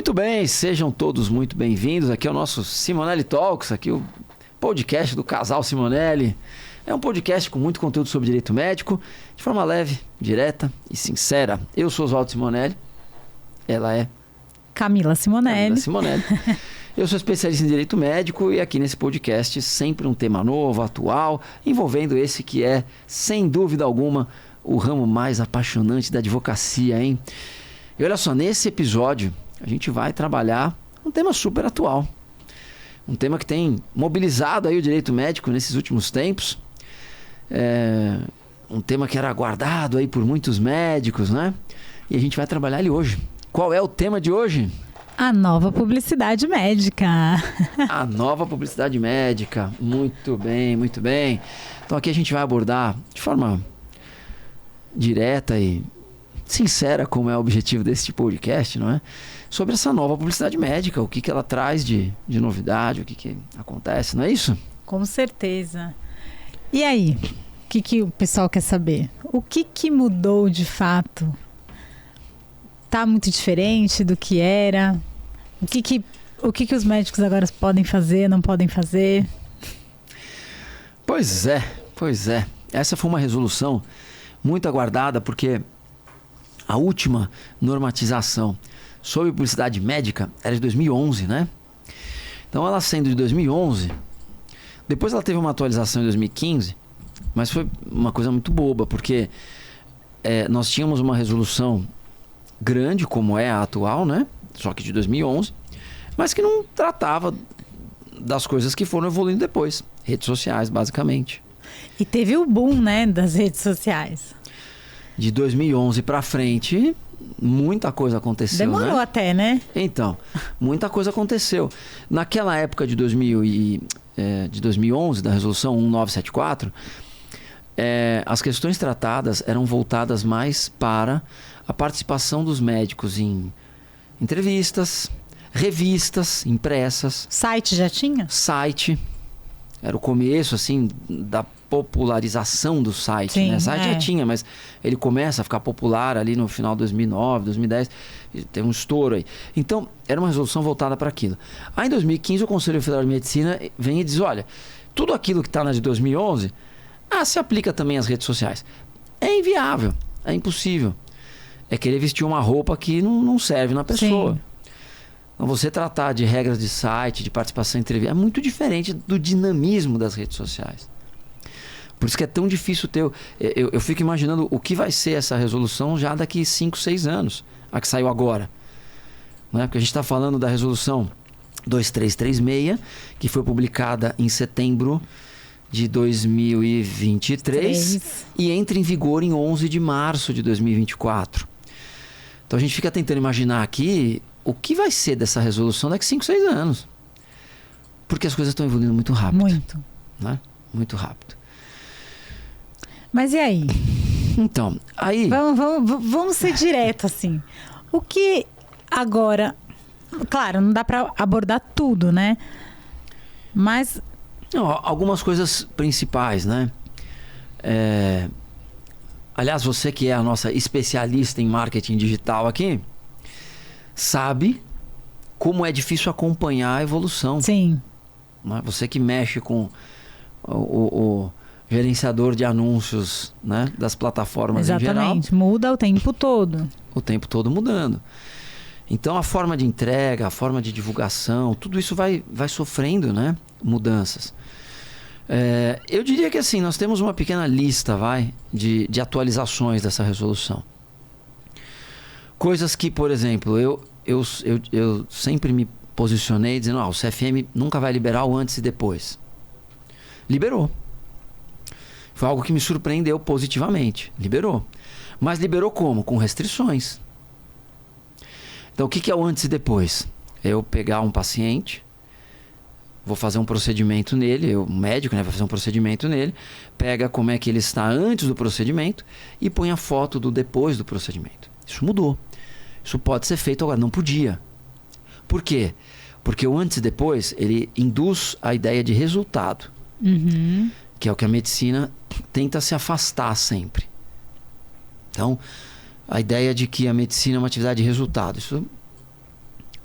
Muito bem, sejam todos muito bem-vindos. Aqui é o nosso Simonelli Talks, aqui o podcast do casal Simonelli. É um podcast com muito conteúdo sobre direito médico, de forma leve, direta e sincera. Eu sou Oswaldo Simonelli, ela é Camila Simonelli. Eu sou especialista em direito médico e aqui nesse podcast sempre um tema novo, atual, envolvendo esse que é, sem dúvida alguma, o ramo mais apaixonante da advocacia, hein? E olha só, nesse episódio a gente vai trabalhar um tema super atual. Um tema que tem mobilizado aí o direito médico nesses últimos tempos. Um tema que era aguardado aí por muitos médicos, né? E a gente vai trabalhar ele hoje. Qual é o tema de hoje? A nova publicidade médica. A nova publicidade médica. Muito bem, muito bem. Então aqui a gente vai abordar de forma direta e sincera, como é o objetivo desse podcast, não é? Sobre essa nova publicidade médica, o que ela traz de novidade, o que acontece, não é isso? Com certeza. E aí, o que o pessoal quer saber? O que mudou de fato? Tá muito diferente do que era? O que os médicos agora podem fazer, não podem fazer? Pois é. Essa foi uma resolução muito aguardada, porque a última normatização sobre publicidade médica era de 2011, né? Então, ela sendo de 2011, depois ela teve uma atualização em 2015, mas foi uma coisa muito boba, porque nós tínhamos uma resolução grande, como é a atual, né? Só que de 2011, mas que não tratava das coisas que foram evoluindo depois. Redes sociais, basicamente. E teve o boom, né, das redes sociais. De 2011 para frente, muita coisa aconteceu. Demorou, né? Até, né? Então, muita coisa aconteceu. Naquela época de 2011, da resolução 1974, as questões tratadas eram voltadas mais para a participação dos médicos em entrevistas, revistas impressas. Site já tinha? Site. Era o começo, assim, da popularização do site. Sim, né? Site já tinha, mas ele começa a ficar popular ali no final de 2009, 2010. Tem um estouro aí. Então, era uma resolução voltada para aquilo. Aí, em 2015, o Conselho Federal de Medicina vem e diz, olha, tudo aquilo que está na de 2011, se aplica também às redes sociais. É inviável, é impossível. É querer vestir uma roupa que não serve na pessoa. Sim. Então, você tratar de regras de site, de participação em entrevista, é muito diferente do dinamismo das redes sociais. Por isso que é tão difícil ter... Eu fico imaginando o que vai ser essa resolução já daqui 5, 6 anos, a que saiu agora. Né? Porque a gente está falando da resolução 2336, que foi publicada em setembro de 2023 e entra em vigor em 11 de março de 2024. Então a gente fica tentando imaginar aqui o que vai ser dessa resolução daqui 5, 6 anos. Porque as coisas estão evoluindo muito rápido. Muito. Né? Muito rápido. Mas e aí? Então, aí... Vamos ser direto, assim. O que agora... Claro, não dá para abordar tudo, né? Mas... Não, algumas coisas principais, né? Aliás, você que é a nossa especialista em marketing digital aqui, sabe como é difícil acompanhar a evolução. Sim. Né? Você que mexe com o gerenciador de anúncios, né, das plataformas em geral. Exatamente, muda o tempo todo. O tempo todo mudando. Então a forma de entrega, a forma de divulgação, tudo isso vai sofrendo, né, mudanças. Eu diria que assim, nós temos uma pequena lista de atualizações dessa resolução. Coisas que, por exemplo, eu sempre me posicionei dizendo, o CFM nunca vai liberar o antes e depois. Liberou. Foi algo que me surpreendeu positivamente. Liberou. Mas liberou como? Com restrições. Então, o que é o antes e depois? Eu pegar um paciente, vou fazer um procedimento nele, o médico, né, vai fazer um procedimento nele, pega como é que ele está antes do procedimento e põe a foto do depois do procedimento. Isso mudou. Isso pode ser feito agora, não podia. Por quê? Porque o antes e depois, ele induz a ideia de resultado. Uhum. Que é o que a medicina tenta se afastar sempre. Então, a ideia de que a medicina é uma atividade de resultado. Isso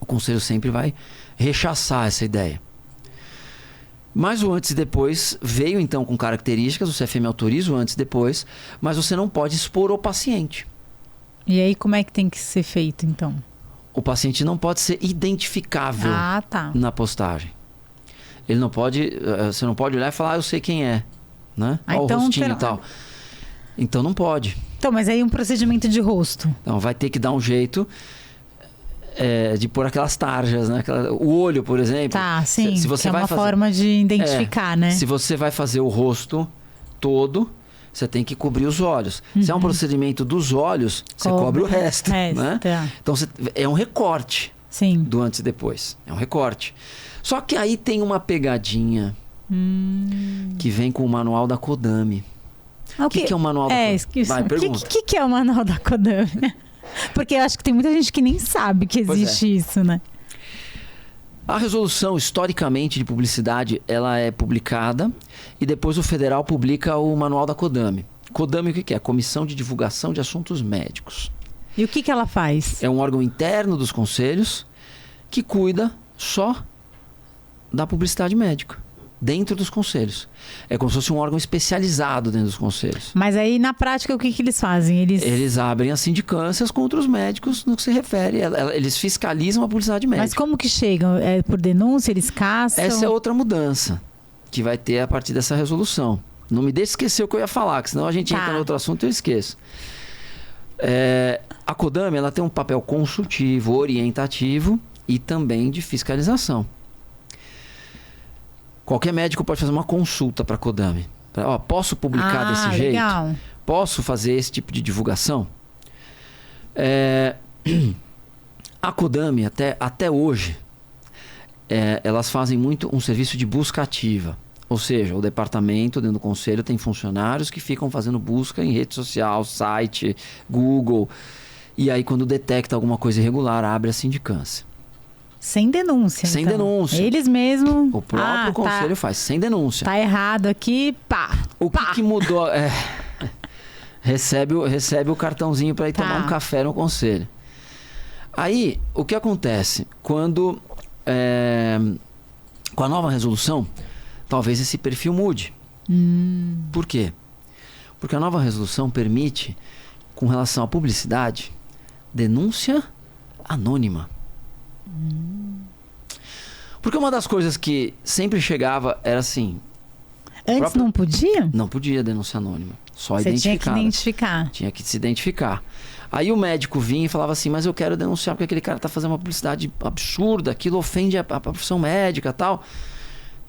O conselho sempre vai rechaçar essa ideia. Mas o antes e depois veio então com características, o CFM autoriza o antes e depois, mas você não pode expor o paciente. E aí como é que tem que ser feito então? O paciente não pode ser identificável na postagem. Ele não pode, você não pode olhar e falar, eu sei quem é, né? Olha então, o rostinho e tal. Então não pode. Então, mas aí um procedimento de rosto. Então vai ter que dar um jeito de pôr aquelas tarjas, né? O olho, por exemplo. Tá, sim. Se você que é vai uma fazer, forma de identificar, né? Se você vai fazer o rosto todo, você tem que cobrir os olhos. Se é um procedimento dos olhos, você cobre o resto. Né? Então é um recorte do antes e depois. É um recorte. Só que aí tem uma pegadinha que vem com o manual da Kodami. O que é o manual da Kodami? Vai, pergunta. O que é o manual da Kodami? Porque eu acho que tem muita gente que nem sabe que existe isso, né? A resolução, historicamente, de publicidade, ela é publicada e depois o federal publica o manual da Kodami. Kodami o que é? Comissão de Divulgação de Assuntos Médicos. E o que ela faz? É um órgão interno dos conselhos que cuida só da publicidade médica. Dentro dos conselhos. É como se fosse um órgão especializado dentro dos conselhos. Mas aí, na prática, o que eles fazem? Eles abrem as sindicâncias contra os médicos no que se refere. Eles fiscalizam a publicidade médica. Mas como que chegam? É por denúncia? Eles caçam? Essa é outra mudança que vai ter a partir dessa resolução. Não me deixe esquecer o que eu ia falar, que senão a gente entra em outro assunto e eu esqueço. A Kodami, ela tem um papel consultivo, orientativo e também de fiscalização. Qualquer médico pode fazer uma consulta para a Kodami. Posso publicar desse jeito? Legal. Posso fazer esse tipo de divulgação? A Kodami, até hoje, elas fazem muito um serviço de busca ativa. Ou seja, o departamento dentro do conselho tem funcionários que ficam fazendo busca em rede social, site, Google. E aí, quando detecta alguma coisa irregular, abre a sindicância. Sem denúncia. Sem então. denúncia. Eles mesmos. O próprio conselho faz, sem denúncia. Tá errado aqui, pá. O que mudou? Recebe o cartãozinho para ir tomar um café no conselho. Aí, o que acontece? Quando. Com a nova resolução, talvez esse perfil mude. Por quê? Porque a nova resolução permite, com relação à publicidade, denúncia anônima. Porque uma das coisas que sempre chegava era assim... Antes não podia? Não podia denúncia anônima. Só identificada. Você tinha que identificar. Tinha que se identificar. Aí o médico vinha e falava assim, mas eu quero denunciar porque aquele cara está fazendo uma publicidade absurda, aquilo ofende a profissão médica e tal.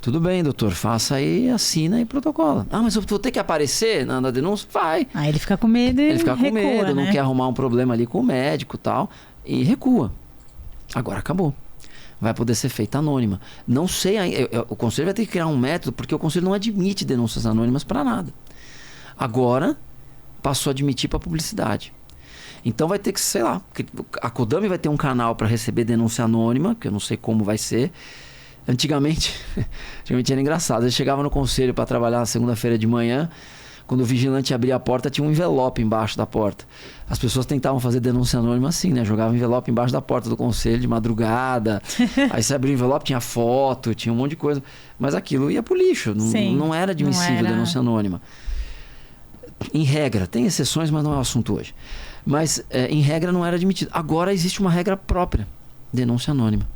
Tudo bem, doutor, faça aí, assina e protocola. Mas eu vou ter que aparecer na denúncia? Vai. Aí ele fica com medo e recua, não quer arrumar um problema ali com o médico e tal. E recua. Agora acabou. Vai poder ser feita anônima. Não sei, o conselho vai ter que criar um método, porque o conselho não admite denúncias anônimas para nada. Agora, passou a admitir para publicidade. Então vai ter que, sei lá, a Kodami vai ter um canal para receber denúncia anônima, que eu não sei como vai ser. Antigamente era engraçado. Eu chegava no conselho para trabalhar na segunda-feira de manhã. Quando o vigilante abria a porta, tinha um envelope embaixo da porta. As pessoas tentavam fazer denúncia anônima assim, né? Jogavam envelope embaixo da porta do conselho de madrugada. Aí você abria o envelope, tinha foto, tinha um monte de coisa. Mas aquilo ia pro lixo. Não era admissível denúncia anônima. Em regra, tem exceções, mas não é o assunto hoje. Mas em regra não era admitido. Agora existe uma regra própria, denúncia anônima.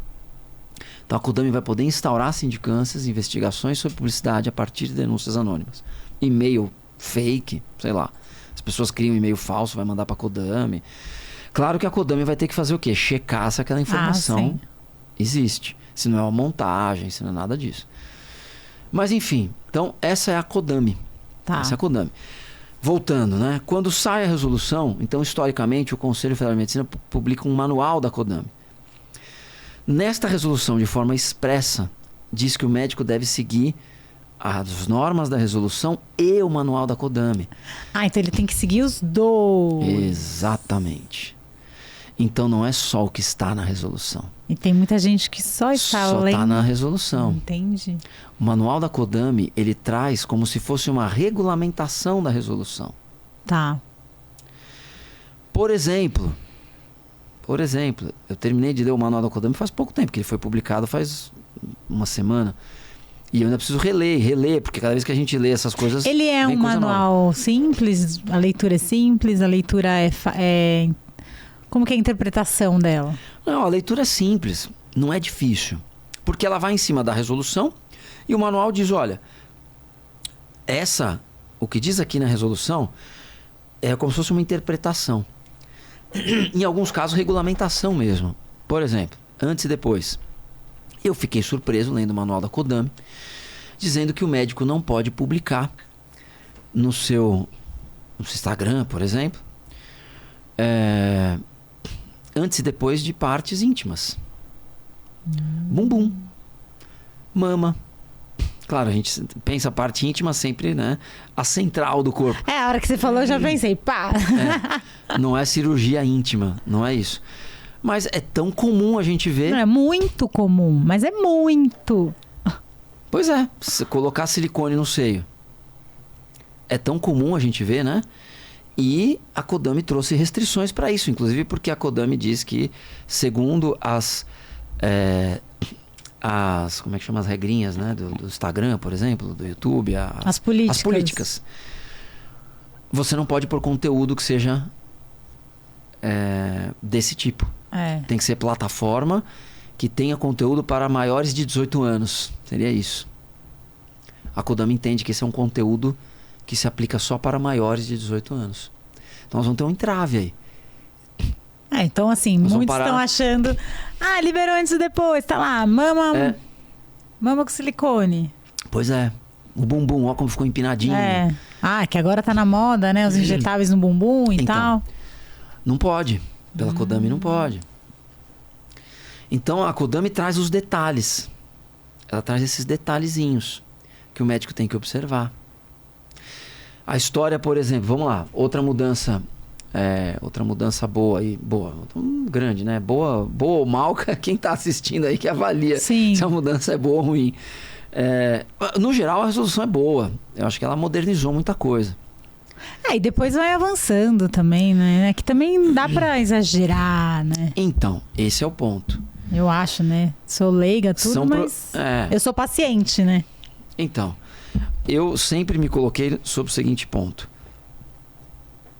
Então a Kodami vai poder instaurar sindicâncias, investigações sobre publicidade a partir de denúncias anônimas. E-mail fake, sei lá. As pessoas criam um e-mail falso, vai mandar para a Kodami. Claro que a Kodami vai ter que fazer o quê? Checar se aquela informação existe. Se não é uma montagem, se não é nada disso. Mas enfim, então essa é a Kodami. Essa é a Kodami. Voltando, né? Quando sai a resolução, então historicamente o Conselho Federal de Medicina publica um manual da Kodami. Nesta resolução, de forma expressa, diz que o médico deve seguir as normas da resolução e o manual da Kodami. Então ele tem que seguir os dois. Exatamente. Então não é só o que está na resolução. E tem muita gente que só está lendo. Só está na resolução. Entendi. O manual da Kodami, ele traz como se fosse uma regulamentação da resolução. Tá. Por exemplo, Por exemplo, eu terminei de ler o Manual da Kodami faz pouco tempo, que ele foi publicado faz uma semana. E eu ainda preciso reler, porque cada vez que a gente lê essas coisas... Ele é um manual simples? A leitura é simples? A leitura é... Como que é a interpretação dela? Não, a leitura é simples, não é difícil. Porque ela vai em cima da resolução e o manual diz, olha, o que diz aqui na resolução é como se fosse uma interpretação. Em alguns casos, regulamentação mesmo. Por exemplo, antes e depois. Eu fiquei surpreso lendo o Manual da Kodami, dizendo que o médico não pode publicar no seu Instagram, por exemplo, antes e depois de partes íntimas. Bumbum, mama. Claro, a gente pensa a parte íntima sempre, né? A central do corpo. A hora que você falou, eu já pensei, pá! Não é cirurgia íntima, não é isso. Mas é tão comum a gente ver... Não, é muito comum, mas é muito. Pois é, se colocar silicone no seio. É tão comum a gente ver, né? E a Kodami trouxe restrições para isso, inclusive porque a Kodami diz que, segundo como é que chama, as regrinhas, né? Do Instagram, por exemplo, do YouTube, as políticas. Você não pode pôr conteúdo que seja desse tipo. Tem que ser plataforma que tenha conteúdo para maiores de 18 anos. Seria isso. A Kodami entende que esse é um conteúdo que se aplica só para maiores de 18 anos. Então nós vamos ter um entrave aí. Então assim, muitos estão achando... liberou antes e depois. Tá lá, mama com silicone. Pois é. O bumbum, ó como ficou empinadinho. Que agora tá na moda, né? Os injetáveis no bumbum e tal. Não pode. Pela Kodami não pode. Então a Kodami traz os detalhes. Ela traz esses detalhezinhos que o médico tem que observar. A história, por exemplo, vamos lá, outra mudança boa aí, grande, né? Boa ou mal, quem está assistindo aí que avalia se a mudança é boa ou ruim. No geral, a resolução é boa. Eu acho que ela modernizou muita coisa. E depois vai avançando também, né? Que também dá para exagerar, né? Então, esse é o ponto. Eu acho, né? Sou leiga, mas eu sou paciente, né? Então, eu sempre me coloquei sob o seguinte ponto.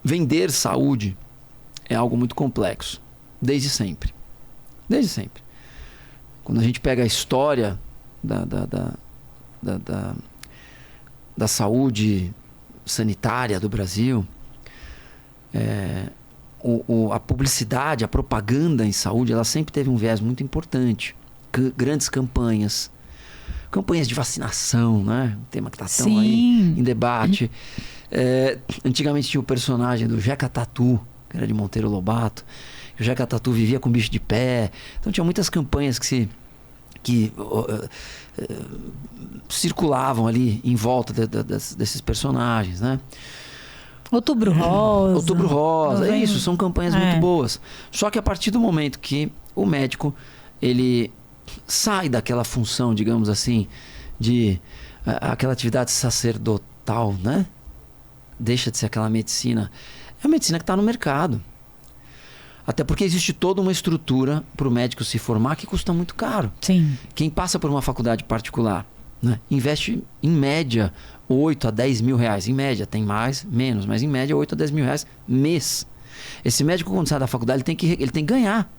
Vender saúde é algo muito complexo. Desde sempre. Desde sempre. Quando a gente pega a história da saúde sanitária do Brasil, a publicidade, a propaganda em saúde, ela sempre teve um viés muito importante. Grandes campanhas de vacinação, né? Um tema que está tão aí em debate. Antigamente tinha o personagem do Jeca Tatu, que era de Monteiro Lobato. O Jeca Tatu vivia com bicho de pé. Então tinha muitas campanhas que circulavam ali em volta desses personagens, né? Outubro Rosa. É isso, são campanhas muito boas. Só que a partir do momento que o médico ele sai daquela função, digamos assim, de aquela atividade sacerdotal, né? Deixa de ser aquela medicina. É a medicina que está no mercado. Até porque existe toda uma estrutura para o médico se formar que custa muito caro. Sim. Quem passa por uma faculdade particular, né, investe em média 8 a 10 mil reais. Em média, tem mais, menos, mas em média 8 a 10 mil reais mês. Esse médico, quando sai da faculdade, ele tem que ganhar.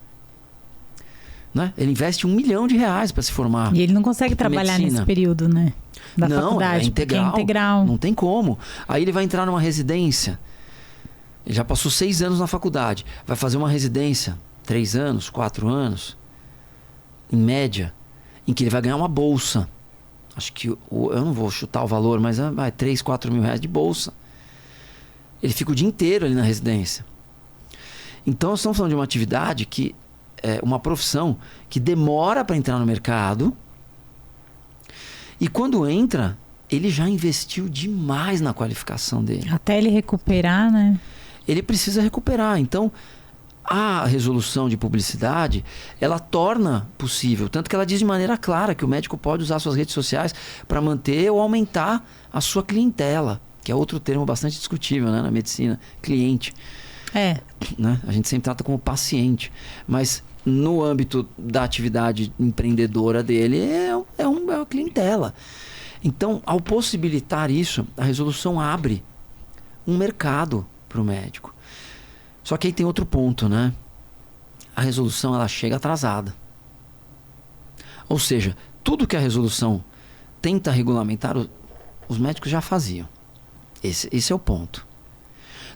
Né? Ele investe R$1 milhão para se formar. E ele não consegue trabalhar nesse período, né? Da faculdade, é integral. Não tem como. Aí ele vai entrar numa residência. Ele já passou 6 anos na faculdade. Vai fazer uma residência, 3 anos, 4 anos, em média, em que ele vai ganhar uma bolsa. Acho que, eu não vou chutar o valor, mas vai 3, 4 mil reais de bolsa. Ele fica o dia inteiro ali na residência. Então, nós estamos falando de uma atividade que é uma profissão que demora para entrar no mercado. E quando entra, ele já investiu demais na qualificação dele. Até ele recuperar, né? Ele precisa recuperar. Então, a resolução de publicidade, ela torna possível. Tanto que ela diz de maneira clara que o médico pode usar suas redes sociais para manter ou aumentar a sua clientela. Que é outro termo bastante discutível, né, na medicina. Cliente. Né? A gente sempre trata como paciente. Mas no âmbito da atividade empreendedora dele, é uma clientela. Então, ao possibilitar isso, a resolução abre um mercado para o médico. Só que aí tem outro ponto, né? A resolução, ela chega atrasada. Ou seja, tudo que a resolução tenta regulamentar, os médicos já faziam. Esse é o ponto.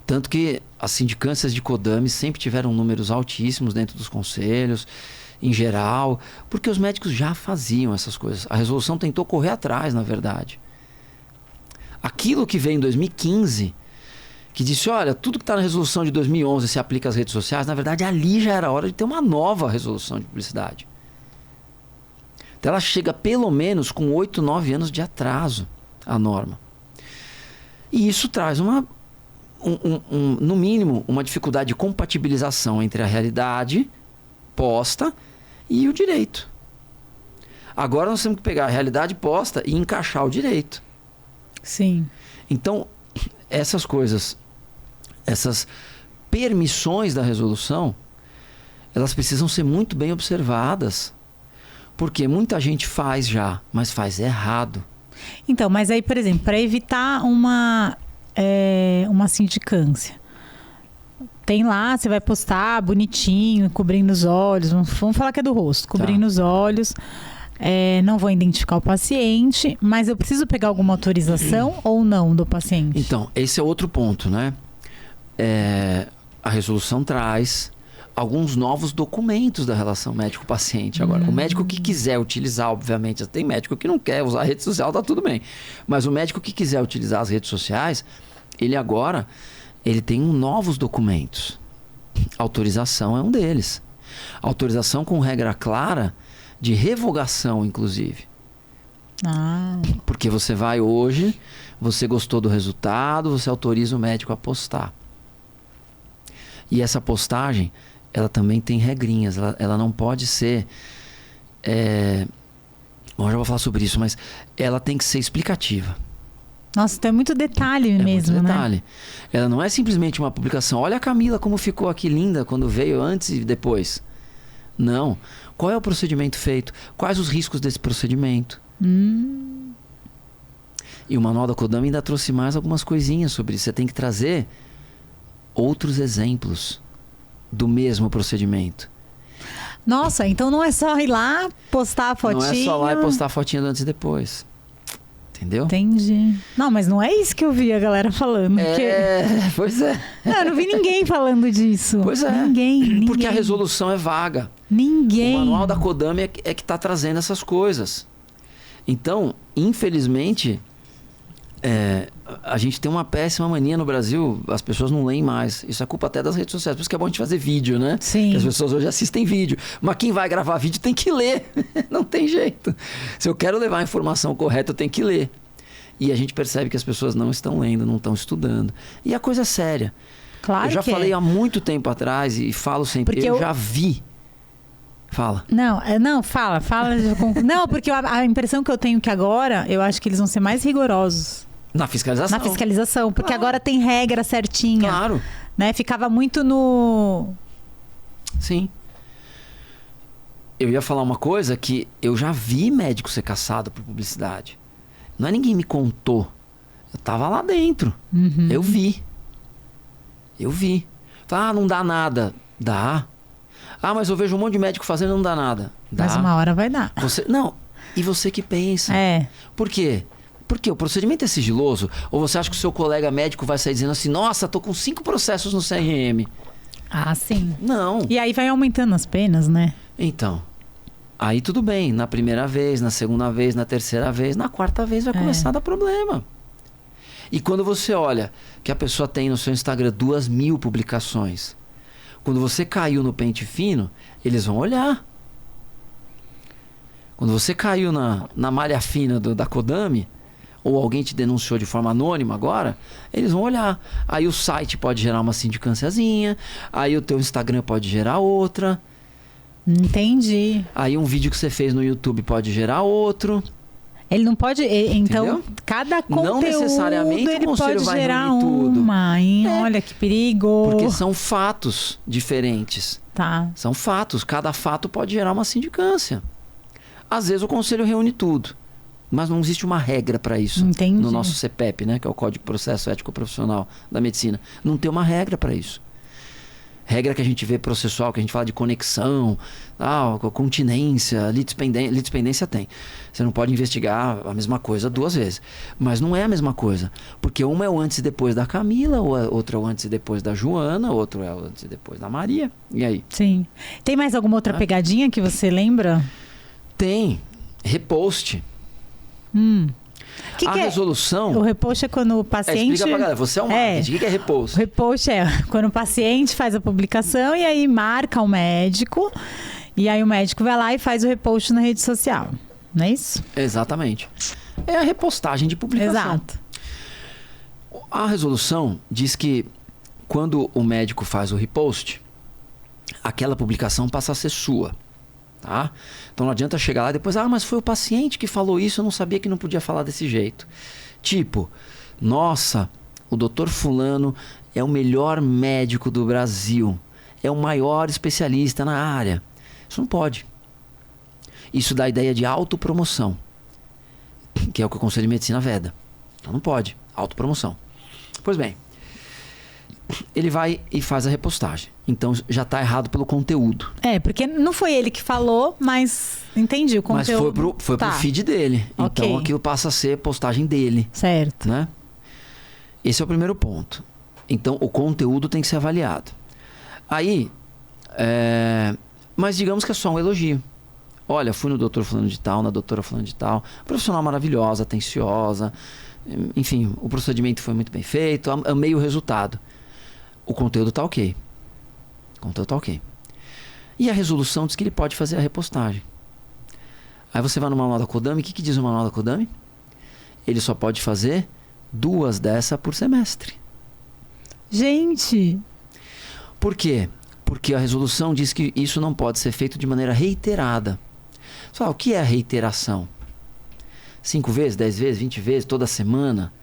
Tanto que as sindicâncias de Codami sempre tiveram números altíssimos dentro dos conselhos, em geral, porque os médicos já faziam essas coisas. A resolução tentou correr atrás, na verdade. Aquilo que veio em 2015, que disse, olha, tudo que está na resolução de 2011 se aplica às redes sociais, na verdade ali já era hora de ter uma nova resolução de publicidade. Então ela chega pelo menos com 8, 9 anos de atraso, a norma. E isso traz no mínimo, uma dificuldade de compatibilização entre a realidade posta e o direito. Agora nós temos que pegar a realidade posta e encaixar o direito. Sim. Então, essas coisas, essas permissões da resolução, elas precisam ser muito bem observadas. Porque muita gente faz já, mas faz errado. Então, mas aí, por exemplo, para evitar uma sindicância, tem lá, você vai postar bonitinho, cobrindo os olhos, vamos falar que é do rosto, cobrindo os olhos, não vou identificar o paciente, mas eu preciso pegar alguma autorização ou não do paciente? Então, esse é outro ponto, né? A resolução traz alguns novos documentos da relação médico-paciente. Agora, o médico que quiser utilizar, obviamente, tem médico que não quer usar a rede social, tá tudo bem. Mas o médico que quiser utilizar as redes sociais, ele tem novos documentos. Autorização é um deles. Autorização com regra clara de revogação, inclusive. Porque você vai hoje, você gostou do resultado, você autoriza o médico a postar. E essa postagem, ela também tem regrinhas. Ela não pode ser... Bom, já vou falar sobre isso, mas ela tem que ser explicativa. Nossa, então é muito detalhe mesmo, muito detalhe. Né? Ela não é simplesmente uma publicação. Olha a Camila como ficou aqui linda quando veio, antes e depois. Não. Qual é o procedimento feito? Quais os riscos desse procedimento? E o Manual da Codami ainda trouxe mais algumas coisinhas sobre isso. Você tem que trazer outros exemplos do mesmo procedimento. Nossa, então não é só ir lá, postar a fotinha. Não é só lá e postar a fotinha do antes e depois. Entendeu? Entendi. Não, mas não é isso que eu vi a galera falando. Pois é. Não, eu não vi ninguém falando disso. Pois é. Ninguém. Porque a resolução é vaga. Ninguém. O Manual da Codami é que está trazendo essas coisas. Então, infelizmente, a gente tem uma péssima mania no Brasil, as pessoas não leem mais. Isso é culpa até das redes sociais. Por isso que é bom a gente fazer vídeo, né? Sim. Porque as pessoas hoje assistem vídeo. Mas quem vai gravar vídeo tem que ler. Não tem jeito. Se eu quero levar a informação correta, eu tenho que ler. E a gente percebe que as pessoas não estão lendo, não estão estudando. E a coisa é séria. Claro eu já falei há muito tempo atrás e falo sempre. Eu já vi. Fala. Não, fala. Não, porque a impressão que eu tenho que agora, eu acho que eles vão ser mais rigorosos. Na fiscalização. Porque agora tem regra certinha. Claro. Né? Ficava muito no... Sim. Eu ia falar uma coisa que eu já vi médico ser caçado por publicidade. Não é ninguém me contou. Eu tava lá dentro. Eu vi. Não dá nada. Dá. Mas eu vejo um monte de médico fazendo e não dá nada. Dá. Mas uma hora vai dar. E você que pensa. Por quê? Porque o procedimento é sigiloso? Ou você acha que o seu colega médico vai sair dizendo assim, nossa, tô com 5 processos no CRM? Sim. Não. E aí vai aumentando as penas, né? Então, aí tudo bem. Na primeira vez, na segunda vez, na terceira vez, na quarta vez vai começar a dar problema. E quando você olha que a pessoa tem no seu Instagram 2.000 publicações, quando você caiu no pente fino, eles vão olhar. Quando você caiu na malha fina da Codami, ou alguém te denunciou de forma anônima agora, eles vão olhar. Aí o site pode gerar uma sindicânciazinha, aí o teu Instagram pode gerar outra. Entendi. Aí um vídeo que você fez no YouTube pode gerar outro. Ele não pode... Então, Entendeu? cada conteúdo Não necessariamente ele o conselho pode vai gerar reunir tudo. uma. Hein? Olha que perigo. Porque são fatos diferentes. Tá. São fatos. Cada fato pode gerar uma sindicância. Às vezes o conselho reúne tudo. Mas não existe uma regra para isso. Entendi. No nosso CPEP, né? Que é o Código de Processo Ético Profissional da Medicina. Não tem uma regra para isso. Regra que a gente vê processual, que a gente fala de conexão, continência, litispendência tem. Você não pode investigar a mesma coisa 2 vezes. Mas não é a mesma coisa. Porque uma é o antes e depois da Camila, outra é o antes e depois da Joana, outro é o antes e depois da Maria. E aí? Sim. Tem mais alguma outra pegadinha que você lembra? Tem. Repost. Que a resolução... O repost é quando o paciente... explica pra galera, você é um marketing. O que é repost? O repost é quando o paciente faz a publicação e aí marca o médico, e aí o médico vai lá e faz o repost na rede social. Não é isso? Exatamente. É a repostagem de publicação. Exato. A resolução diz que quando o médico faz o repost, aquela publicação passa a ser sua. Tá? Então não adianta chegar lá e depois, mas foi o paciente que falou isso, eu não sabia que não podia falar desse jeito. Tipo, nossa, o doutor fulano é o melhor médico do Brasil, é o maior especialista na área. Isso não pode. Isso dá a ideia de autopromoção, que é o que o Conselho de Medicina veda. Então não pode, autopromoção. Pois bem, ele vai e faz a repostagem. Então já está errado pelo conteúdo. Porque não foi ele que falou, mas entendi o conteúdo. Mas foi pro feed dele. Okay. Então aquilo passa a ser postagem dele. Certo. Né? Esse é o primeiro ponto. Então o conteúdo tem que ser avaliado. Aí, mas digamos que é só um elogio. Olha, fui no doutor fulano de tal, na doutora fulano de tal. Profissional maravilhosa, atenciosa. Enfim, o procedimento foi muito bem feito. Amei o resultado. O conteúdo está ok. E a resolução diz que ele pode fazer a repostagem. Aí você vai no manual da Kodami. O que diz o manual da Kodami? Ele só pode fazer 2 dessas por semestre. Gente! Por quê? Porque a resolução diz que isso não pode ser feito de maneira reiterada. Só, o que é a reiteração? 5 vezes, 10 vezes, 20 vezes, toda semana?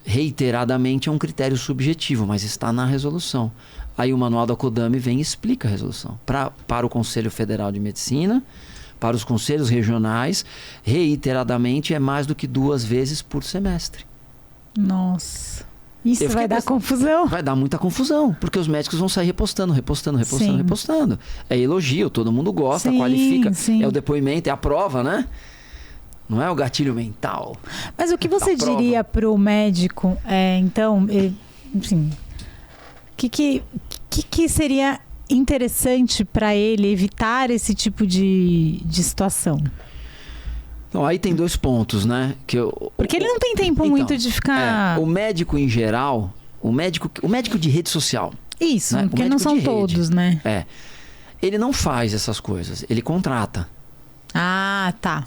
Reiteradamente é um critério subjetivo, mas está na resolução. Aí o manual da Kodami vem e explica a resolução. Para o Conselho Federal de Medicina, para os conselhos regionais, reiteradamente é mais do que 2 vezes por semestre. Nossa. Isso vai dar confusão. Vai dar muita confusão, porque os médicos vão sair repostando. É elogio, todo mundo gosta, qualifica. Sim. É o depoimento, é a prova, né? Não é o gatilho mental. Mas o que você diria para o médico, então, enfim, o que seria interessante para ele evitar esse tipo de situação? Então, aí tem 2 pontos, né? Porque ele não tem tempo muito de ficar... o médico em geral, o médico de rede social. Isso, né? Porque não são todos, né? Ele não faz essas coisas, ele contrata. Ah, tá.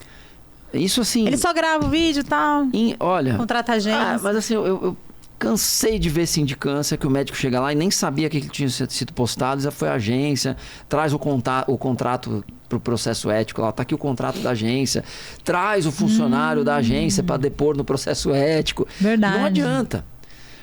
Isso assim... Ele só grava o vídeo e tal, olha... contrata a gente. Mas assim, eu cansei de ver sindicância que o médico chega lá e nem sabia que ele tinha sido postado, já foi a agência, traz o contrato para o processo ético lá, tá aqui o contrato da agência, traz o funcionário da agência para depor no processo ético. Verdade. Não adianta.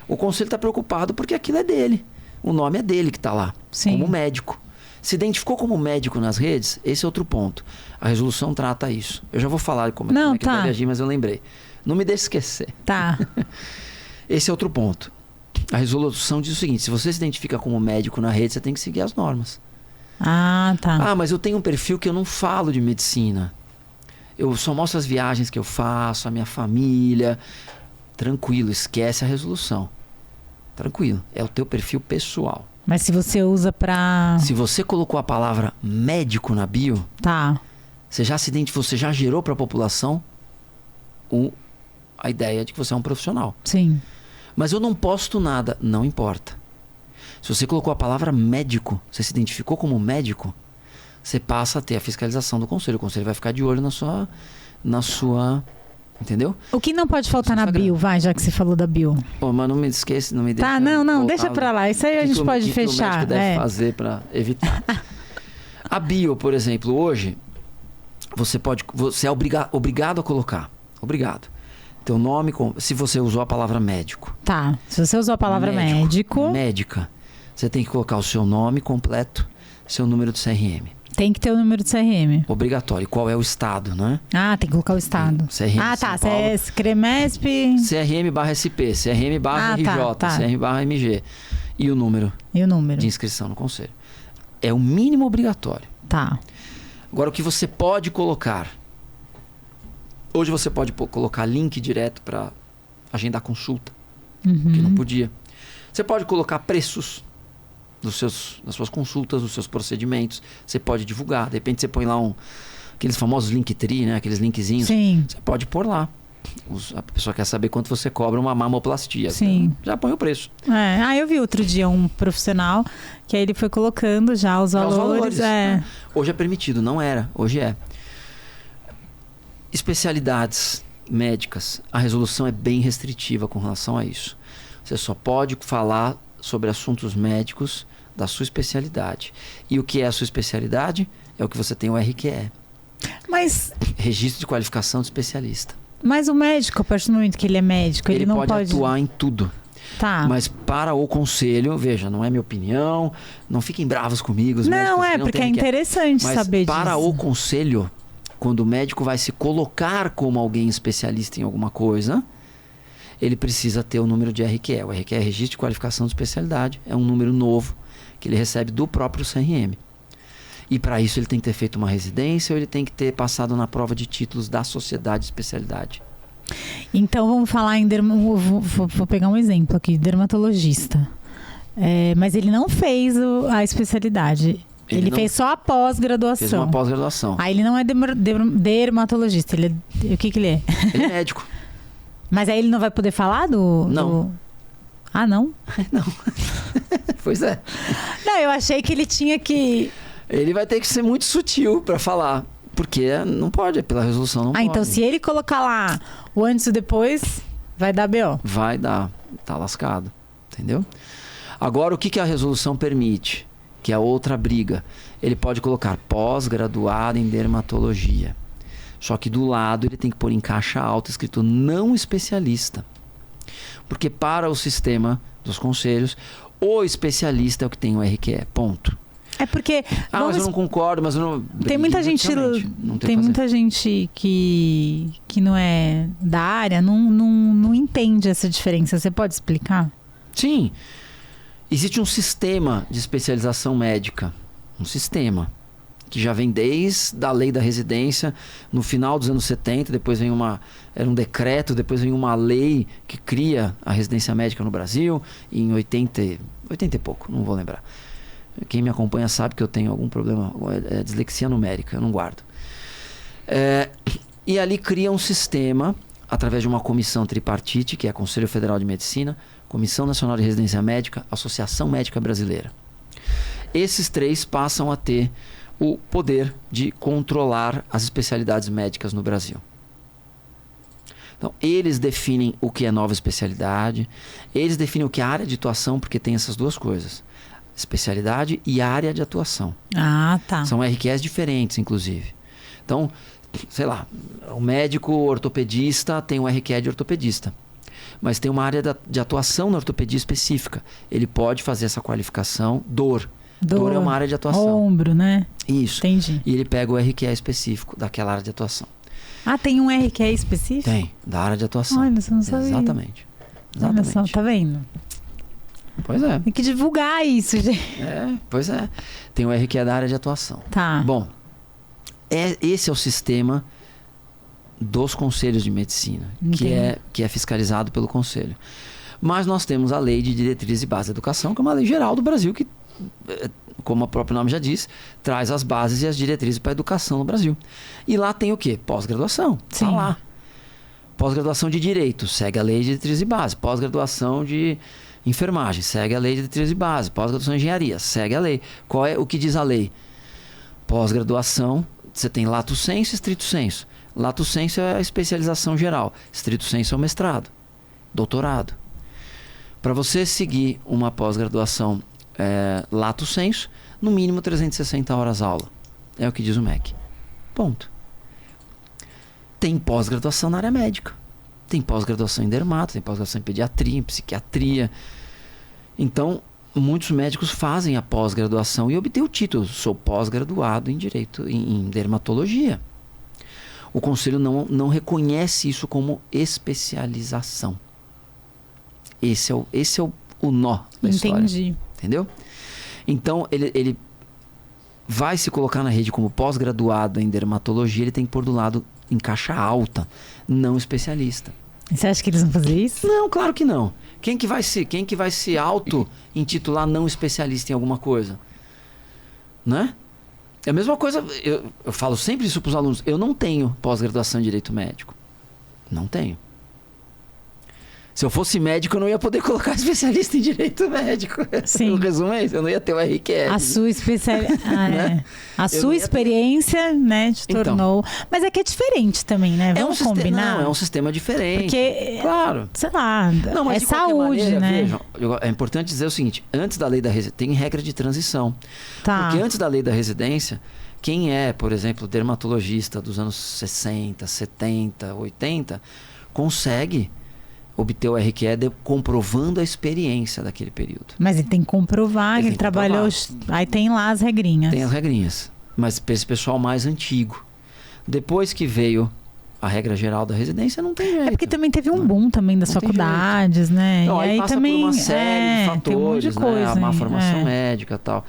O conselho está preocupado porque aquilo é dele. O nome é dele que está lá, como médico. Se identificou como médico nas redes, esse é outro ponto. A resolução trata isso. Eu já vou falar como é que deve agir, mas eu lembrei. Não me deixe esquecer. Tá. Esse é outro ponto. A resolução diz o seguinte: se você se identifica como médico na rede, você tem que seguir as normas. Ah, tá. Mas eu tenho um perfil que eu não falo de medicina. Eu só mostro as viagens que eu faço, a minha família. Tranquilo, esquece a resolução. Tranquilo, é o teu perfil pessoal. Mas se você usa pra... Se você colocou a palavra médico na bio... Tá. Você já se identificou, você já gerou para a população a ideia de que você é um profissional. Sim. Mas eu não posto nada, não importa. Se você colocou a palavra médico, você se identificou como médico, você passa a ter a fiscalização do conselho. O conselho vai ficar de olho na sua entendeu? O que não pode faltar na bio, já que você falou da bio? Mas não me esqueça, não me deixa... Tá, não, deixa pra lá. Isso aí a gente pode fechar. O médico deve fazer para evitar. A bio, por exemplo, hoje, você é obrigado a colocar. Obrigado. Teu nome, se você usou a palavra médico. Tá. Se você usou a palavra médico. Médica. Você tem que colocar o seu nome completo, seu número de CRM. Tem que ter o número de CRM. Obrigatório. Qual é o estado, né? Ah, tem que colocar o estado. CRM tá. São Paulo. CREMESP. CRM/SP, CRM/RJ, tá. CRM/MG. E o número de inscrição no conselho. É o mínimo obrigatório. Tá. Agora, o que você pode colocar? Hoje você pode colocar link direto para agendar consulta, que não podia. Você pode colocar preços das suas consultas, dos seus procedimentos. Você pode divulgar. De repente você põe lá aqueles famosos Linktree, né? Aqueles linkzinhos. Sim. Você pode pôr lá. A pessoa quer saber quanto você cobra uma mamoplastia. Sim. Já põe o preço. Eu vi outro dia um profissional que aí ele foi colocando já os valores. Hoje é permitido, não era. Hoje é. Especialidades médicas. A resolução é bem restritiva com relação a isso. Você só pode falar sobre assuntos médicos da sua especialidade. E o que é a sua especialidade? É o que você tem o RQE. Registro de qualificação de especialista. Mas o médico, a partir do momento que ele é médico, ele não pode atuar em tudo. Tá. Mas para o conselho, veja, não é minha opinião, não fiquem bravos comigo. Os não, médicos, porque é interessante saber disso. Mas para o conselho, quando o médico vai se colocar como alguém especialista em alguma coisa, ele precisa ter o número de RQE. O RQE é Registro de Qualificação de Especialidade. É um número novo que ele recebe do próprio CRM. E para isso ele tem que ter feito uma residência ou ele tem que ter passado na prova de títulos da sociedade de especialidade. Então vamos falar em vou pegar um exemplo aqui, dermatologista. Mas ele não fez a especialidade. Ele fez só a pós-graduação. Fez uma pós-graduação. Aí ele não é dermatologista. O que ele é? Ele é médico. Mas aí ele não vai poder falar Não. Ah, não? Não. Pois é. Não, eu achei que ele tinha que... Ele vai ter que ser muito sutil para falar. Porque não pode, pela resolução não pode. Então se ele colocar lá o antes e o depois, vai dar BO. Vai dar. Tá lascado. Entendeu? Agora, o que a resolução permite? Que é outra briga. Ele pode colocar pós-graduado em dermatologia. Só que do lado ele tem que pôr em caixa alta escrito não especialista. Porque para o sistema dos conselhos, o especialista é o que tem o RQE. Ponto. É porque... mas eu não concordo, mas eu não... Tem muita gente, muita gente que não é da área, não entende essa diferença. Você pode explicar? Sim. Existe um sistema de especialização médica. Um sistema que já vem desde a lei da residência, no final dos anos 70, depois vem era um decreto, depois vem uma lei que cria a residência médica no Brasil, em 80 e pouco, não vou lembrar. Quem me acompanha sabe que eu tenho algum problema, dislexia numérica, eu não guardo. E ali cria um sistema, através de uma comissão tripartite, que é Conselho Federal de Medicina, Comissão Nacional de Residência Médica, Associação Médica Brasileira. Esses três passam a ter o poder de controlar as especialidades médicas no Brasil. Então, eles definem o que é nova especialidade, eles definem o que é área de atuação, porque tem essas duas coisas. Especialidade e área de atuação. Ah, tá. São RQEs diferentes, inclusive. Então, sei lá, o médico ortopedista tem um RQE de ortopedista, mas tem uma área de atuação na ortopedia específica. Ele pode fazer essa qualificação Dor é uma área de atuação. Ombro, né? Isso. Entendi. E ele pega o RQE específico daquela área de atuação. Ah, tem um RQE específico? Tem, da área de atuação. Olha, você não sabia. Exatamente. Olha só, tá vendo? Pois é. Tem que divulgar isso, gente. Pois é. Tem o RQE da área de atuação. Tá. Bom, esse é o sistema dos conselhos de medicina, que é fiscalizado pelo conselho. Mas nós temos a Lei de Diretrizes e Bases da Educação, que é uma lei geral do Brasil que, como o próprio nome já diz, traz as bases e as diretrizes para a educação no Brasil. E lá tem o quê? Pós-graduação. Está lá. Pós-graduação de Direito, segue a Lei de Diretrizes e Bases. Pós-graduação de Enfermagem, segue a Lei de Diretrizes e Bases. Pós-graduação em Engenharia, segue a lei. Qual é o que diz a lei? Pós-graduação, você tem lato sensu e estrito sensu. Lato sensu é a especialização geral. Estrito sensu é o mestrado, doutorado. Para você seguir uma pós-graduação lato sensu, no mínimo 360 horas aula. É o que diz o MEC. Ponto. tem pós-graduação na área médica. Tem pós-graduação em dermato, tem pós-graduação em pediatria, em psiquiatria. Então, muitos médicos fazem a pós-graduação e obtêm o título. Sou pós-graduado em direito, em dermatologia. O conselho não reconhece isso como especialização. Esse é o nó da história. Entendi. Entendeu? Então, ele vai se colocar na rede como pós-graduado em dermatologia, ele tem que pôr do lado em caixa alta, não especialista. Você acha que eles vão fazer isso? Não, claro que não. Quem que vai se auto-intitular não especialista em alguma coisa? Né? É a mesma coisa, eu falo sempre isso para os alunos. Eu não tenho pós-graduação em Direito Médico. Não tenho. Se eu fosse médico, eu não ia poder colocar especialista em Direito Médico. Sim. O resumo é isso, eu não ia ter o RQR. A sua Né? A sua experiência, né, te tornou... Então, mas é que é diferente também, né? Vamos combinar? Não, é um sistema diferente. Porque, claro. sei lá, Não, mas é de qualquer saúde, maneira, né? Vejam, é importante dizer o seguinte, antes da lei da residência, tem regra de transição. Tá. Porque antes da lei da residência, quem é, por exemplo, dermatologista dos anos 60, 70, 80, consegue obter o RQE comprovando a experiência daquele período. Mas ele tem que comprovar que ele trabalhou... Aí tem lá as regrinhas. Tem as regrinhas. Mas para esse pessoal mais antigo. Depois que veio a regra geral da residência, não tem jeito. É porque também teve um boom também das Não tem faculdades, né? Não, e aí passa também por uma série de fatores, tem um monte de coisa, né? A má formação é. médica e tal.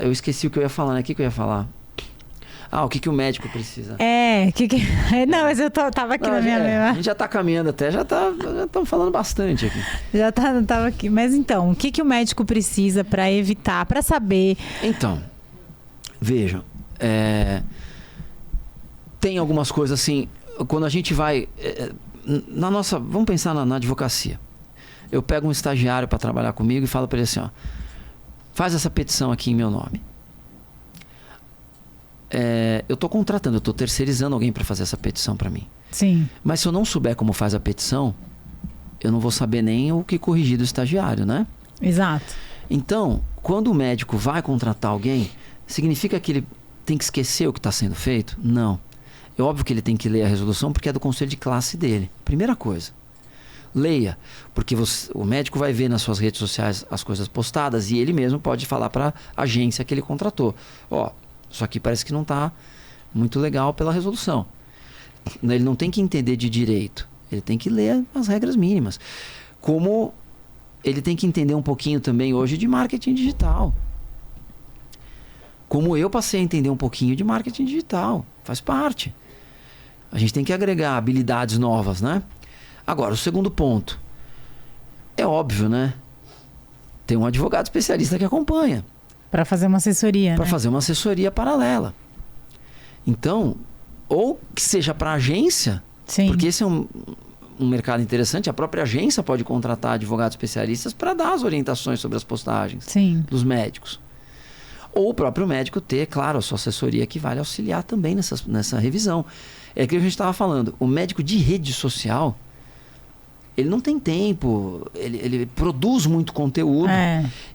Eu esqueci o que eu ia falar, né? O que eu ia falar? O que o médico precisa? Não, mas eu tava aqui na minha A memória. gente já tá caminhando até, já estamos falando bastante aqui. Tava aqui. Mas então, o que o médico precisa para evitar, para saber? Então, vejam, tem algumas coisas assim, quando a gente vai, vamos pensar na advocacia. Eu pego um estagiário para trabalhar comigo e falo para ele assim, ó, faz essa petição aqui em meu nome. Eu estou contratando, eu estou terceirizando alguém para fazer essa petição para mim. Sim. Mas se eu não souber como faz a petição, eu não vou saber nem o que corrigir do estagiário, né? Exato. Então, quando o médico vai contratar alguém, significa que ele tem que esquecer o que está sendo feito? Não. É óbvio que ele tem que ler a resolução porque é do conselho de classe dele. Primeira coisa. Leia, porque o médico vai ver nas suas redes sociais as coisas postadas e ele mesmo pode falar para a agência que ele contratou. Isso aqui parece que não está muito legal pela resolução. Ele não tem que entender de direito. Ele tem que ler as regras mínimas. Como ele tem que entender um pouquinho também hoje de marketing digital. Como eu passei a entender um pouquinho de marketing digital. Faz parte. A gente tem que agregar habilidades novas, né? Agora, o segundo ponto. É óbvio, né? Tem um advogado especialista que acompanha. Para fazer uma assessoria, Para né? fazer uma assessoria paralela. Então, ou que seja para a agência, Sim. porque esse é um mercado interessante, a própria agência pode contratar advogados especialistas para dar as orientações sobre as postagens dos médicos. Ou o próprio médico ter, claro, a sua assessoria que vai auxiliar também nessa revisão. É aquilo que a gente estava falando. O médico de rede social, ele não tem tempo, ele produz muito conteúdo.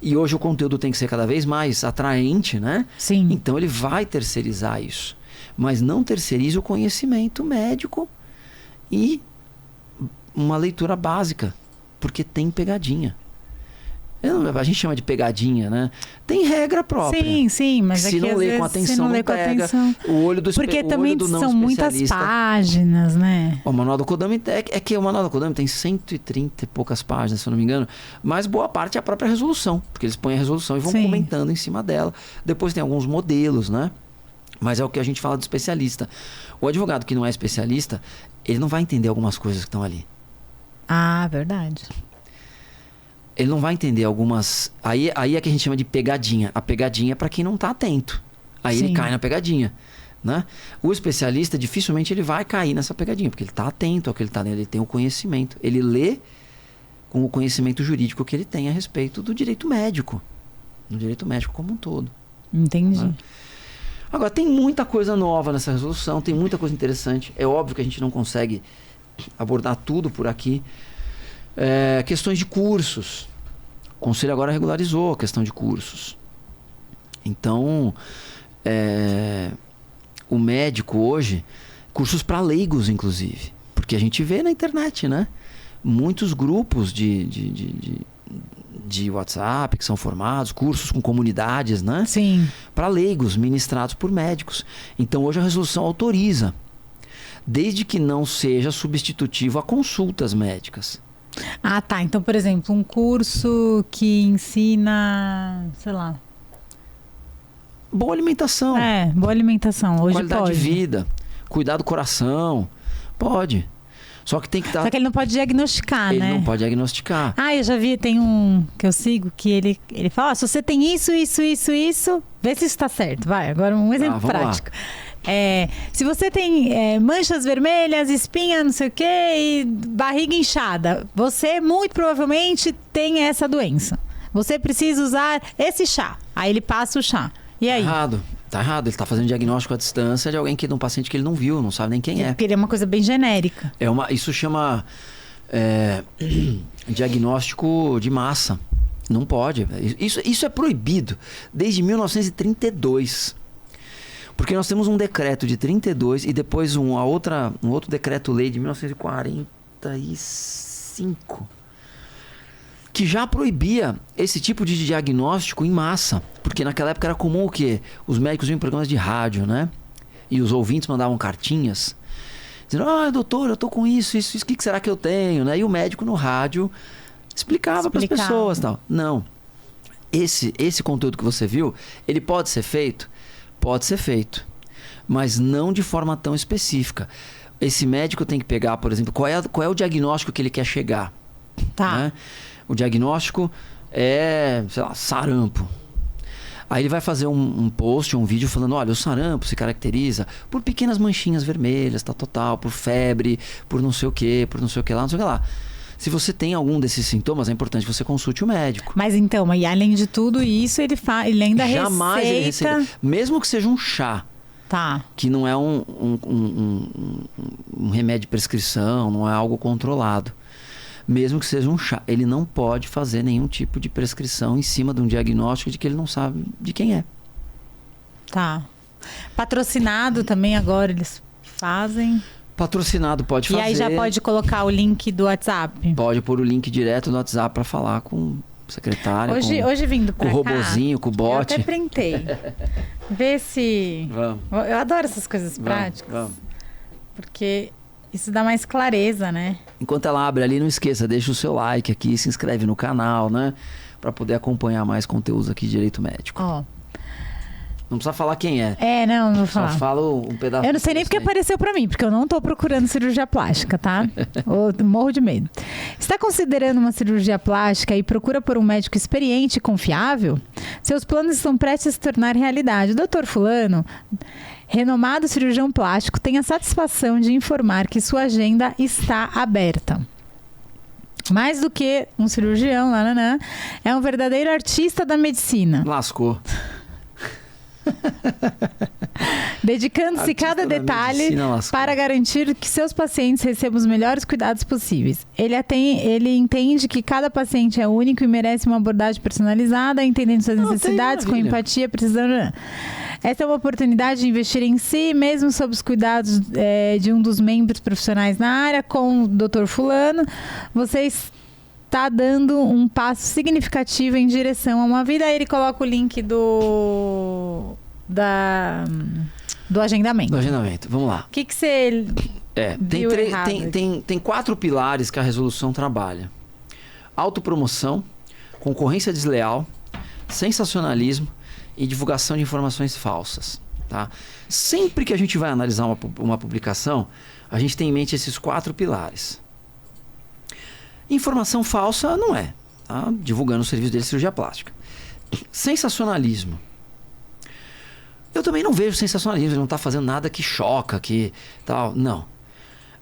E hoje o conteúdo tem que ser cada vez mais atraente, né? Sim. Então ele vai terceirizar isso. Mas não terceirize o conhecimento médico e uma leitura básica, porque tem pegadinha. A gente chama de pegadinha, né? Tem regra própria. Sim, mas se não lê com atenção, não pega. O olho do porque também são muitas páginas, né? O Manual do Kodama é que o Manual do Kodama tem 130 e poucas páginas, se eu não me engano, mas boa parte é a própria resolução, porque eles põem a resolução e vão comentando em cima dela. Depois tem alguns modelos, né? Mas é o que a gente fala de especialista. O advogado que não é especialista, ele não vai entender algumas coisas que estão ali. Verdade. Ele não vai entender algumas... Aí é que a gente chama de pegadinha. A pegadinha é para quem não está atento. Aí ele cai na pegadinha, né? O especialista, dificilmente ele vai cair nessa pegadinha, porque ele está atento ao que ele está lendo, ele tem o conhecimento. Ele lê com o conhecimento jurídico que ele tem a respeito do direito médico. Do direito médico como um todo. Entendi. Né? Agora, tem muita coisa nova nessa resolução, tem muita coisa interessante. É óbvio que a gente não consegue abordar tudo por aqui. Questões de cursos. O Conselho agora regularizou a questão de cursos. Então, o médico hoje, Cursos para leigos, inclusive. Porque a gente vê na internet, né? Muitos grupos de WhatsApp que são formados, cursos com comunidades, né? Sim. Para leigos, ministrados por médicos. Então hoje a resolução autoriza, desde que não seja substitutivo a consultas médicas. Ah, tá. Então, por exemplo, um curso que ensina, sei lá. Boa alimentação. Boa alimentação. Hoje qualidade pode. de vida, cuidar do coração. Pode. Só que tem que estar. Só que ele não pode diagnosticar, Ele né? não pode diagnosticar. Ah, eu já vi, tem um que eu sigo que ele fala, se você tem isso, vê se isso tá certo. Vai, agora um exemplo vamos prático. Se você tem manchas vermelhas, espinha, não sei o quê, e barriga inchada, você muito provavelmente tem essa doença. Você precisa usar esse chá. Aí ele passa o chá. E aí? Tá errado. Ele tá fazendo diagnóstico à distância de alguém de um paciente que ele não viu, não sabe nem quem é. Porque ele é uma coisa bem genérica. Isso chama diagnóstico de massa. Não pode. Isso é proibido desde 1932. Porque nós temos um decreto de 32 e depois um outro decreto-lei de 1945 que já proibia esse tipo de diagnóstico em massa. Porque naquela época era comum o quê? Os médicos iam em programas de rádio, né? E os ouvintes mandavam cartinhas dizendo, doutor, eu tô com isso, o que será que eu tenho? Né? E o médico no rádio explicava para as pessoas. Tal. Não. Esse conteúdo que você viu, ele pode ser feito? Pode ser feito. Mas não de forma tão específica. Esse médico tem que pegar, por exemplo, qual é o diagnóstico que ele quer chegar. Tá. Né? O diagnóstico é, sei lá, sarampo. Aí ele vai fazer um post, um vídeo falando, olha, o sarampo se caracteriza por pequenas manchinhas vermelhas, tal, por febre, por não sei o que lá, não sei o que lá. Se você tem algum desses sintomas, é importante que você consulte o médico. Mas então, e além de tudo isso, ele ainda Jamais ele receita, mesmo que seja um chá, tá, que não é um remédio de prescrição, não é algo controlado. Mesmo que seja um chá, ele não pode fazer nenhum tipo de prescrição em cima de um diagnóstico de que ele não sabe de quem é. Tá. Patrocinado também agora eles fazem? Patrocinado pode fazer. E aí já pode colocar o link do WhatsApp? Pode pôr o link direto no WhatsApp para falar com o secretário. Hoje vindo pra cá. Com o robozinho, com o bot. Eu até printei. Vê se... Vamos. Eu adoro essas coisas práticas. Vamos. Porque... isso dá mais clareza, né? Enquanto ela abre ali, não esqueça, deixa o seu like aqui, se inscreve no canal, né? Pra poder acompanhar mais conteúdos aqui de Direito Médico. Ó. Não precisa falar quem é. Não vou falar. Só fala um pedaço. Eu não sei nem porque apareceu pra mim, porque eu não tô procurando cirurgia plástica, tá? Eu morro de medo. Está considerando uma cirurgia plástica e procura por um médico experiente e confiável? Seus planos estão prestes a se tornar realidade. O Dr. Fulano, renomado cirurgião plástico, tem a satisfação de informar que sua agenda está aberta. Mais do que um cirurgião, é um verdadeiro artista da medicina. Lascou. Dedicando-se cada detalhe para garantir que seus pacientes recebam os melhores cuidados possíveis. Ele entende que cada paciente é único e merece uma abordagem personalizada, entendendo suas necessidades, com empatia, precisando... Essa é uma oportunidade de investir em si, mesmo sob os cuidados de um dos membros profissionais na área, com o Dr. Fulano. Você está dando um passo significativo em direção a uma vida. Aí ele coloca o link do agendamento. Do agendamento, vamos lá. O que você viu errado? Tem 4 pilares que a resolução trabalha. Autopromoção, concorrência desleal, sensacionalismo e divulgação de informações falsas. Tá? Sempre que a gente vai analisar uma publicação, a gente tem em mente esses 4 pilares. Informação falsa não é, tá? Divulgando o serviço dele de cirurgia plástica. Sensacionalismo. Eu também não vejo sensacionalismo, ele não está fazendo nada que choca, que tal, não.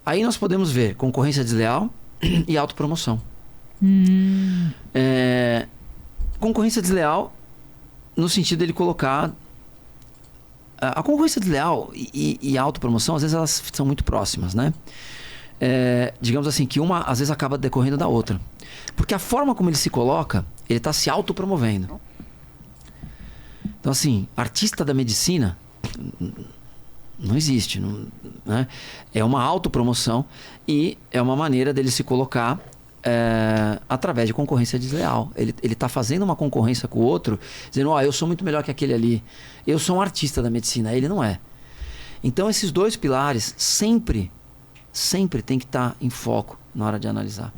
Aí nós podemos ver concorrência desleal e autopromoção. Concorrência desleal no sentido dele colocar... A concorrência desleal e a autopromoção, às vezes elas são muito próximas, né? Digamos assim, que uma às vezes acaba decorrendo da outra. Porque a forma como ele se coloca, ele está se autopromovendo. Então assim, artista da medicina, Não existe. Não, né? É uma autopromoção e é uma maneira dele se colocar através de concorrência desleal. Ele está fazendo uma concorrência com o outro, dizendo, eu sou muito melhor que aquele ali. Eu sou um artista da medicina. Ele não é. Então, esses dois pilares sempre tem que estar em foco na hora de analisar.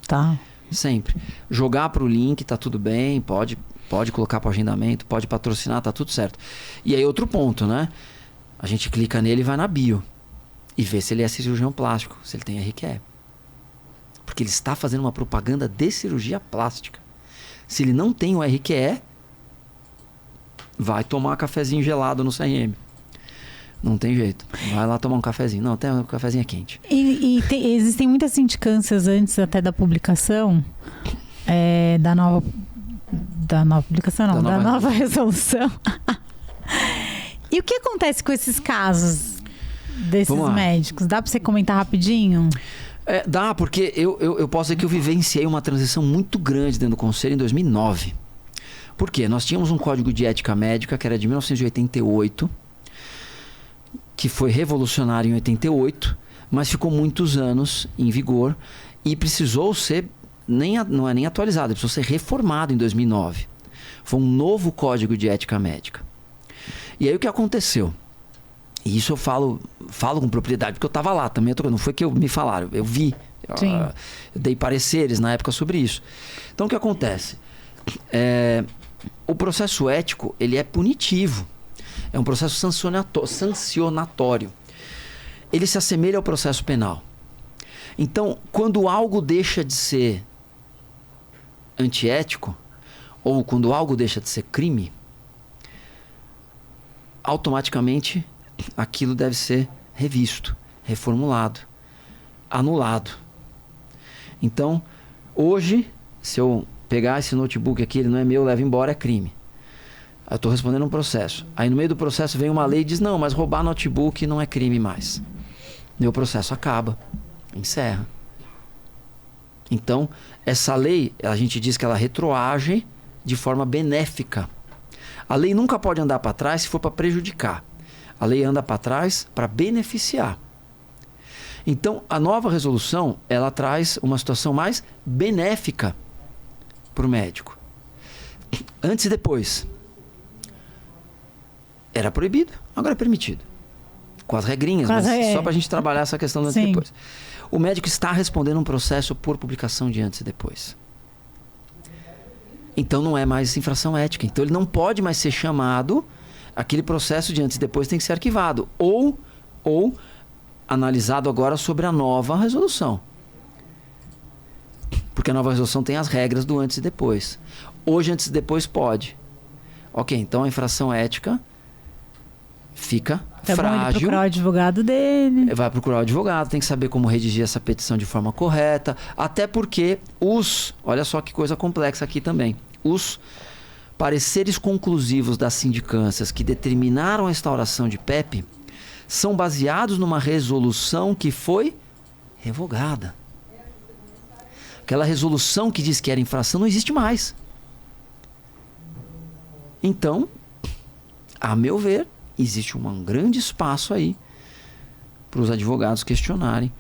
Tá. Sempre. Jogar para o link, tá tudo bem, pode colocar para o agendamento, pode patrocinar, tá tudo certo. E aí, outro ponto, né? A gente clica nele e vai na bio e vê se ele é cirurgião plástico, se ele tem RQE. Porque ele está fazendo uma propaganda de cirurgia plástica. Se ele não tem o RQE, vai tomar cafezinho gelado no CRM. Não tem jeito. Vai lá tomar um cafezinho. Não, tem um cafezinho quente. Existem muitas sindicâncias antes até da publicação da nova publicação, não, da nova resolução. E o que acontece com esses casos desses médicos? Dá para você comentar rapidinho? Dá, porque eu posso dizer que eu vivenciei uma transição muito grande dentro do Conselho em 2009. Por quê? Nós tínhamos um Código de Ética Médica que era de 1988, que foi revolucionário em 88, mas ficou muitos anos em vigor e precisou ser, não é nem atualizado, precisou ser reformado em 2009. Foi um novo Código de Ética Médica. E aí o que aconteceu? E isso eu falo com propriedade, porque eu estava lá também, não foi que me falaram, eu vi. Eu dei pareceres na época sobre isso. Então o que acontece? O processo ético, ele é punitivo. É um processo sancionatório. Ele se assemelha ao processo penal. Então, quando algo deixa de ser antiético, ou quando algo deixa de ser crime, automaticamente aquilo deve ser revisto, reformulado, anulado. Então, hoje, se eu pegar esse notebook aqui, ele não é meu, levo embora, é crime. Eu estou respondendo um processo. Aí no meio do processo vem uma lei e diz, não, mas roubar notebook não é crime mais. Meu processo acaba, encerra. Então, essa lei, a gente diz que ela retroage de forma benéfica. A lei nunca pode andar para trás se for para prejudicar. A lei anda para trás para beneficiar. Então, a nova resolução, ela traz uma situação mais benéfica para o médico. Antes e depois. Era proibido, agora é permitido. Com as regrinhas, mas só para a gente trabalhar essa questão do antes e depois. O médico está respondendo um processo por publicação de antes e depois. Então não é mais infração ética. Então ele não pode mais ser chamado, aquele processo de antes e depois tem que ser arquivado. Ou analisado agora sobre a nova resolução. Porque a nova resolução tem as regras do antes e depois. Hoje antes e depois pode. Ok, então a infração ética fica frágil. Bom ele procurar o advogado dele. Vai procurar o advogado, tem que saber como redigir essa petição de forma correta. Até porque olha só que coisa complexa aqui também. Os pareceres conclusivos das sindicâncias que determinaram a instauração de PEP são baseados numa resolução que foi revogada. Aquela resolução que diz que era infração não existe mais. Então, a meu ver, existe um grande espaço aí para os advogados questionarem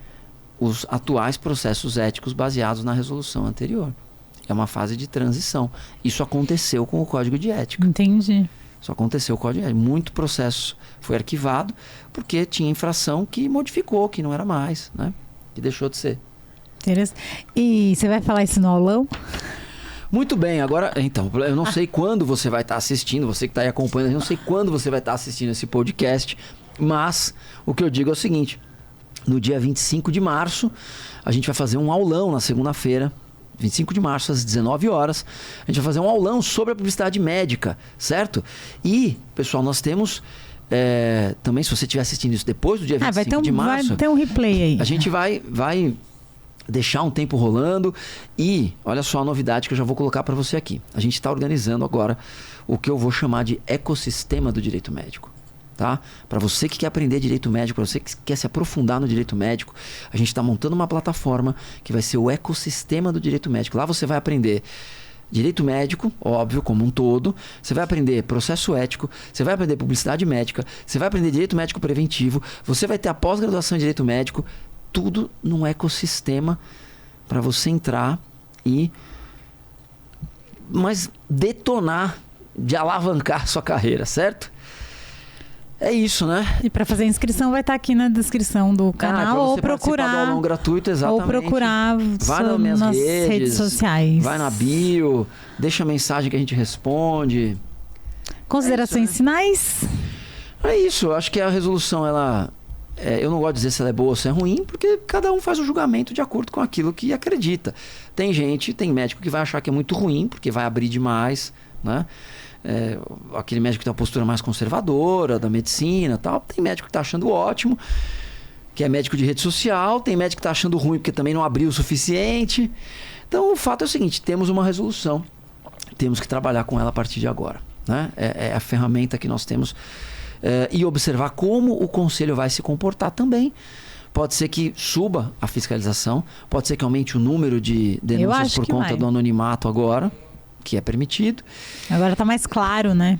os atuais processos éticos baseados na resolução anterior. É uma fase de transição. Isso aconteceu com o Código de Ética. Entendi. Isso aconteceu com o Código de Ética. Muito processo foi arquivado porque tinha infração que modificou, que não era mais, né? Que deixou de ser. Interessante. E você vai falar isso no aulão? Muito bem, agora, então, eu não sei quando você vai estar assistindo, você que está aí acompanhando, eu não sei quando você vai estar assistindo esse podcast, mas o que eu digo é o seguinte, no dia 25 de março, a gente vai fazer um aulão na segunda-feira, 25 de março, às 19 horas, a gente vai fazer um aulão sobre a publicidade médica, certo? E, pessoal, nós temos, também, se você estiver assistindo isso depois do dia 25 de março... Vai ter um replay aí. A gente vai deixar um tempo rolando e olha só a novidade que eu já vou colocar para você aqui. A gente está organizando agora o que eu vou chamar de ecossistema do direito médico, tá? Para você que quer aprender direito médico, para você que quer se aprofundar no direito médico, a gente está montando uma plataforma que vai ser o ecossistema do direito médico. Lá você vai aprender direito médico, óbvio, como um todo. Você vai aprender processo ético, você vai aprender publicidade médica, você vai aprender direito médico preventivo, você vai ter a pós-graduação em direito médico, tudo num ecossistema para você entrar e detonar, de alavancar sua carreira, certo? É isso, né? E para fazer a inscrição vai estar aqui na descrição do canal, ou procurar do aulão gratuito, exatamente. Ou procurar nas redes sociais. Vai na bio, deixa a mensagem que a gente responde. Considerações finais? É isso, eu acho que a resolução, eu não gosto de dizer se ela é boa ou se é ruim, porque cada um faz o julgamento de acordo com aquilo que acredita. Tem médico que vai achar que é muito ruim, porque vai abrir demais, né? Aquele médico que tem uma postura mais conservadora da medicina e tal. Tem médico que está achando ótimo, que é médico de rede social. Tem médico que está achando ruim porque também não abriu o suficiente. Então o fato é o seguinte, temos uma resolução, temos que trabalhar com ela a partir de agora, né? É a ferramenta que nós temos, e observar como o conselho vai se comportar também. Pode ser que suba a fiscalização, pode ser que aumente o número de denúncias por conta do anonimato agora, que é permitido. Agora está mais claro, né?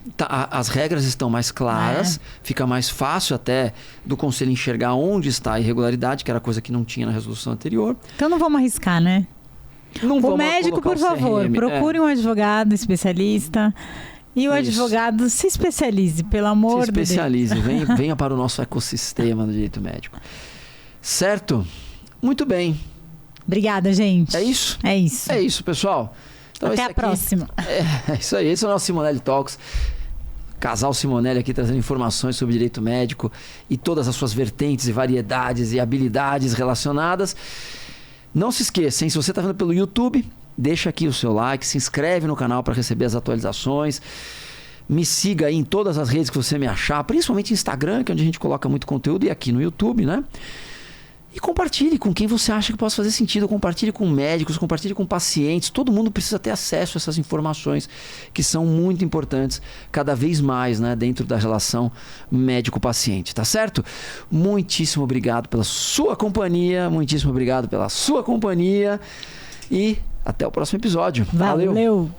As regras estão mais claras, fica mais fácil até do conselho enxergar onde está a irregularidade, que era coisa que não tinha na resolução anterior. Então não vamos arriscar, né? O médico, por favor, procure um advogado especialista e o advogado se especialize, pelo amor de Deus. Se especialize, venha para o nosso ecossistema do direito médico. Certo? Muito bem. Obrigada, gente. É isso? É isso. É isso, pessoal. Então, até a próxima. É isso aí. Esse é o nosso Simonelli Talks. Casal Simonelli aqui trazendo informações sobre direito médico e todas as suas vertentes e variedades e habilidades relacionadas. Não se esqueça, hein? Se você está vendo pelo YouTube, deixa aqui o seu like, se inscreve no canal para receber as atualizações. Me siga aí em todas as redes que você me achar, principalmente Instagram, que é onde a gente coloca muito conteúdo, e aqui no YouTube, né? E compartilhe com quem você acha que possa fazer sentido. Compartilhe com médicos, compartilhe com pacientes. Todo mundo precisa ter acesso a essas informações que são muito importantes cada vez mais, né, dentro da relação médico-paciente, tá certo? Muitíssimo obrigado pela sua companhia. Muitíssimo obrigado pela sua companhia. E até o próximo episódio. Valeu.